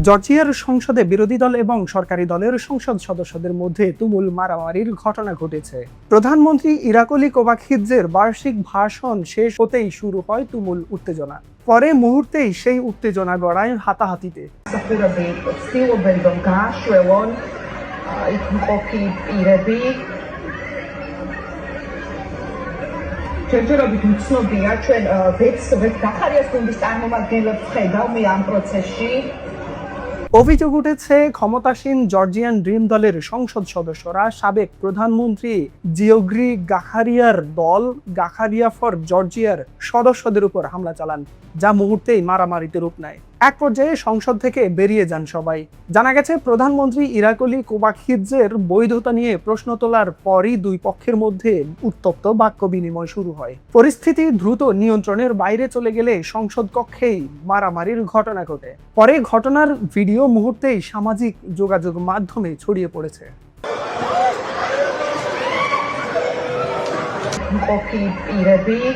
জর্জিয়ার সংসদে বিরোধী দল এবং সরকারি দলের সংসদ সদস্যদের মধ্যে তুমুল মারামারির ঘটনা ঘটেছে। প্রধানমন্ত্রী ইরাকলি কোবাখিৎজের বার্ষিক ভাষণ শেষ হতেই শুরু হয় তুমুল উত্তেজনা। পরে মুহূর্তেই সেই উত্তেজনা গড়ায় হাতাহাতিতে। অভিযোগ উঠেছে ক্ষমতাসীন জর্জিয়ান ড্রিম দলের সংসদ সদস্যরা সাবেক প্রধানমন্ত্রী জিওগ্রি গাখারিয়ার দল গাখারিয়া ফর জর্জিয়ার সদস্যদের উপর হামলা চালান, যা মুহূর্তেই মারামারিতে রূপ নেয়। এক পর্যায়ে সংসদ থেকে বেরিয়ে যান সবাই। জানা গেছে, প্রধানমন্ত্রী ইরাকলি কোবাখিৎজের বৈধতা নিয়ে প্রশ্ন তোলার পরই দুই পক্ষের মধ্যে উত্তপ্ত বাক্য বিনিময় শুরু হয়। পরিস্থিতি দ্রুত নিয়ন্ত্রণের বাইরে চলে গেলে সংসদ কক্ষেই মারামারির ঘটনা ঘটে। পরে ঘটনার ভিডিও মুহূর্তেই সামাজিক যোগাযোগ মাধ্যমে ছড়িয়ে পড়েছে। Ochii Irebii